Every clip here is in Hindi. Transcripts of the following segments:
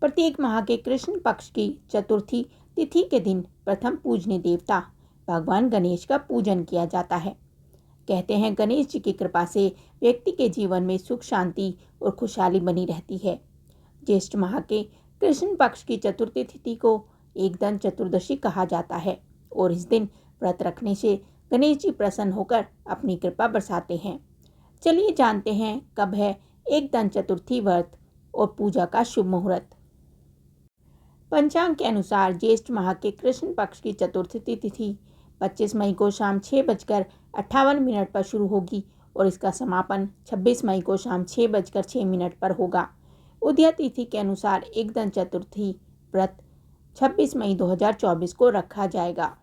प्रत्येक माह के कृष्ण पक्ष की चतुर्थी तिथि के दिन प्रथम पूजनीय देवता भगवान गणेश का पूजन किया जाता है। कहते हैं गणेश जी की कृपा से व्यक्ति के जीवन में सुख शांति और खुशहाली बनी रहती है। ज्येष्ठ माह के कृष्ण पक्ष की चतुर्थी तिथि को एकदंत चतुर्दशी कहा जाता है और इस दिन व्रत रखने से गणेश जी प्रसन्न होकर अपनी कृपा बरसाते हैं। चलिए जानते हैं कब है एकदंत चतुर्थी व्रत और पूजा का शुभ मुहूर्त। पंचांग के अनुसार ज्येष्ठ माह के कृष्ण पक्ष की चतुर्थी तिथि 25 मई को शाम 6:58 पर शुरू होगी और इसका समापन 26 मई को शाम 6:06 पर होगा। उदय तिथि के अनुसार एकदंत चतुर्थी व्रत 26 मई 2024 को रखा जाएगा।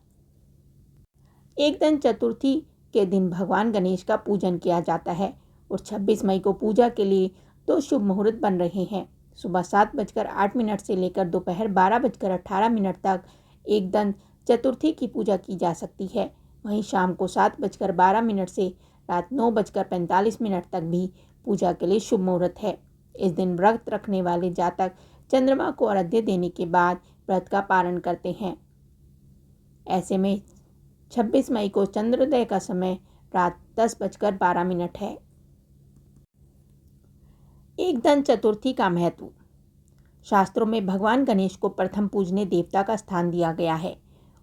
एकदंत चतुर्थी के दिन भगवान गणेश का पूजन किया जाता है और 26 मई को पूजा के लिए दो शुभ मुहूर्त बन रहे हैं। सुबह 7:08 से लेकर दोपहर 12:18 तक एकदंत चतुर्थी की पूजा की जा सकती है। वहीं शाम को 7:12 से रात 9:45 तक भी पूजा के लिए शुभ मुहूर्त है। इस दिन व्रत रखने वाले जातक चंद्रमा को अर्घ्य देने के बाद व्रत का पारण करते हैं। ऐसे में 26 मई को चंद्रोदय का समय रात 10:12 है। एकदंत चतुर्थी का महत्व। शास्त्रों में भगवान गणेश को प्रथम पूजनीय देवता का स्थान दिया गया है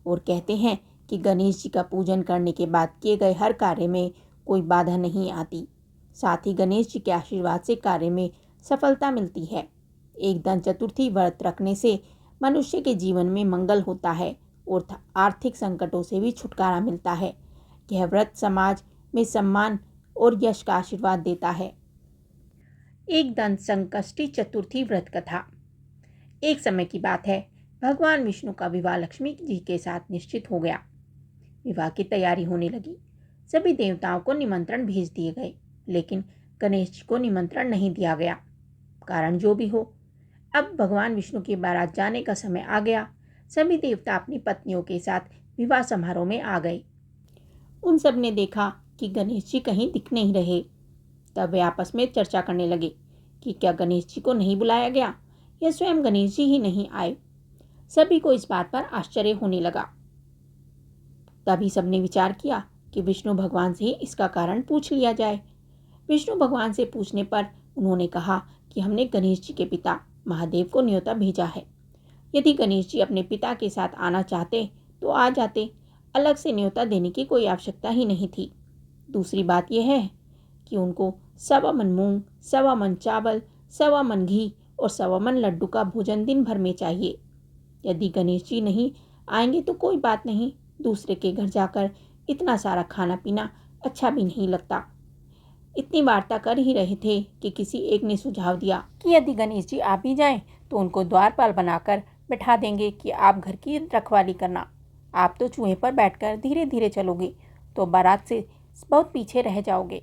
और कहते हैं कि गणेश जी का पूजन करने के बाद किए गए हर कार्य में कोई बाधा नहीं आती। साथ ही गणेश जी के आशीर्वाद से कार्य में सफलता मिलती है। एकदंत चतुर्थी व्रत रखने से मनुष्य के जीवन में मंगल होता है और आर्थिक संकटों से भी छुटकारा मिलता है। यह व्रत समाज में सम्मान और यश का आशीर्वाद देता है। एकदंत संकष्टी चतुर्थी व्रत कथा। एक समय की बात है, भगवान विष्णु का विवाह लक्ष्मी जी के साथ निश्चित हो गया। विवाह की तैयारी होने लगी। सभी देवताओं को निमंत्रण भेज दिए गए, लेकिन गणेश जी को निमंत्रण नहीं दिया गया। कारण जो भी हो, अब भगवान विष्णु की बारात जाने का समय आ गया। सभी देवता अपनी पत्नियों के साथ विवाह समारोह में आ गए। उन सब ने देखा कि गणेश जी कहीं दिख नहीं रहे। तब वे आपस में चर्चा करने लगे कि क्या गणेश जी को नहीं बुलाया गया या स्वयं गणेश जी ही नहीं आए। सभी को इस बात पर आश्चर्य होने लगा। तभी सबने विचार किया कि विष्णु भगवान से ही इसका कारण पूछ लिया जाए। विष्णु भगवान से पूछने पर उन्होंने कहा कि हमने गणेश जी के पिता महादेव को न्योता भेजा है। यदि गणेश जी अपने पिता के साथ आना चाहते तो आ जाते, अलग से न्योता देने की कोई आवश्यकता ही नहीं थी। दूसरी बात यह है कि उनको 1.25 मन मूंग, 1.25 मन चावल, 1.25 मन घी और 1.25 मन लड्डू का भोजन दिन भर में चाहिए। यदि गणेश जी नहीं आएंगे तो कोई बात नहीं, दूसरे के घर जाकर इतना सारा खाना पीना अच्छा भी नहीं लगता। इतनी वार्ता कर ही रहे थे कि किसी एक ने सुझाव दिया कि यदि गणेश जी आ भी जाएं तो उनको द्वारपाल बनाकर बैठा देंगे कि आप घर की रखवाली करना। आप तो चूहे पर बैठकर धीरे धीरे चलोगे तो बारात से बहुत पीछे रह जाओगे।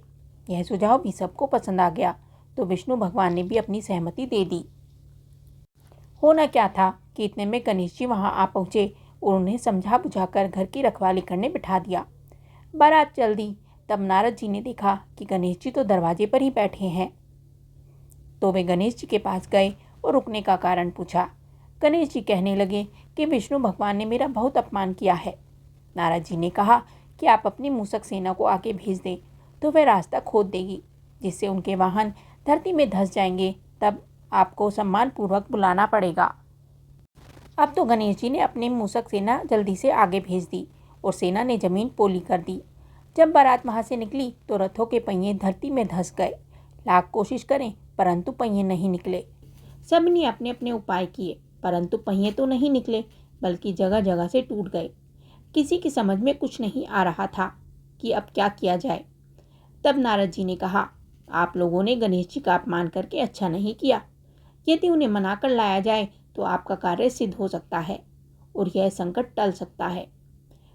यह सुझाव भी सबको पसंद आ गया तो विष्णु भगवान ने भी अपनी सहमति दे दी। होना क्या था कि इतने में गणेश जी वहां आ पहुंचे और उन्हें समझा बुझाकर घर की रखवाली करने बिठा दिया। बारात चल दी। तब नारद जी ने देखा कि गणेश जी तो दरवाजे पर ही बैठे हैं। तो वे गणेश जी के पास गए और रुकने का कारण पूछा। गणेश जी कहने लगे कि विष्णु भगवान ने मेरा बहुत अपमान किया है। नारद जी ने कहा कि आप अपनी मूसक सेना को आगे भेज दें तो वह रास्ता खोद देगी, जिससे उनके वाहन धरती में धंस जाएंगे। तब आपको सम्मानपूर्वक बुलाना पड़ेगा। अब तो गणेश जी ने अपनी मूसक सेना जल्दी से आगे भेज दी और सेना ने जमीन पोली कर दी। जब बारात वहां से निकली तो रथों के पहिए धरती में धंस गए। लाख कोशिश करें परंतु पहिए नहीं निकले। सब ने अपने अपने उपाय किए परंतु पहिए तो नहीं निकले, बल्कि जगह जगह से टूट गए। किसी की समझ में कुछ नहीं आ रहा था कि अब क्या किया जाए। तब नारद जी ने कहा, आप लोगों ने गणेश जी का अपमान करके अच्छा नहीं किया। यदि उन्हें मनाकर लाया जाए तो आपका कार्य सिद्ध हो सकता है और यह संकट टल सकता है।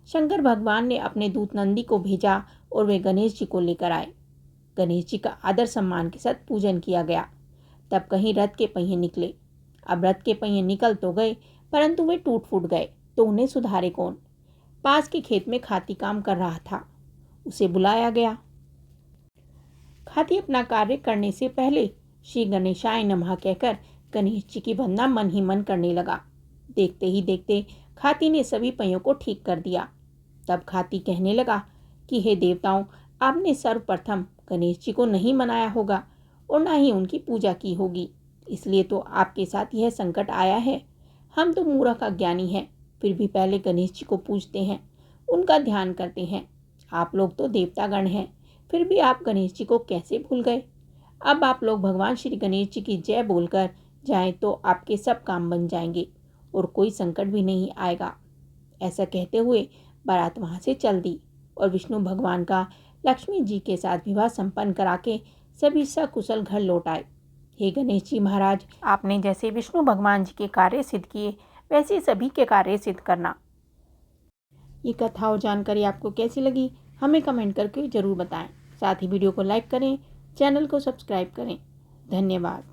शंकर भगवान ने अपने दूत नंदी को भेजा और वे गणेश जी को लेकर आए। गणेश जी का आदर सम्मान के साथ पूजन किया गया। तब कहीं रथ के पहिए निकले। अब रथ के पहिए निकल तो गए परंतु वे टूट फूट गए तो उन्हें सुधारे कौन। पास के खेत में खाती काम कर रहा था, उसे बुलाया गया। खाती अपना कार्य करने से पहले श्री गणेशाय नमः कहकर गणेश जी की वंदना मन ही मन करने लगा। देखते ही देखते खाती ने सभी पहियों को ठीक कर दिया। तब खाती कहने लगा कि हे देवताओं, आपने सर्वप्रथम गणेश जी को नहीं मनाया होगा और ना ही उनकी पूजा की होगी, इसलिए तो आपके साथ यह संकट आया है। हम तो मूर्ख अज्ञानी हैं, फिर भी पहले गणेश जी को पूजते हैं, उनका ध्यान करते हैं। आप लोग तो देवतागण हैं, फिर भी आप गणेश जी को कैसे भूल गए? अब आप लोग भगवान श्री गणेश जी की जय बोलकर जाएं तो आपके सब काम बन जाएंगे और कोई संकट भी नहीं आएगा। ऐसा कहते हुए बारात वहाँ से चल दी और विष्णु भगवान का लक्ष्मी जी के साथ विवाह संपन्न करा के सभी सकुशल घर लौट आए। हे गणेश जी महाराज, आपने जैसे विष्णु भगवान जी के कार्य सिद्ध किए, वैसे सभी के कार्य सिद्ध करना। ये कथा और जानकारी आपको कैसी लगी, हमें कमेंट करके ज़रूर बताएं। साथ ही वीडियो को लाइक करें, चैनल को सब्सक्राइब करें। धन्यवाद।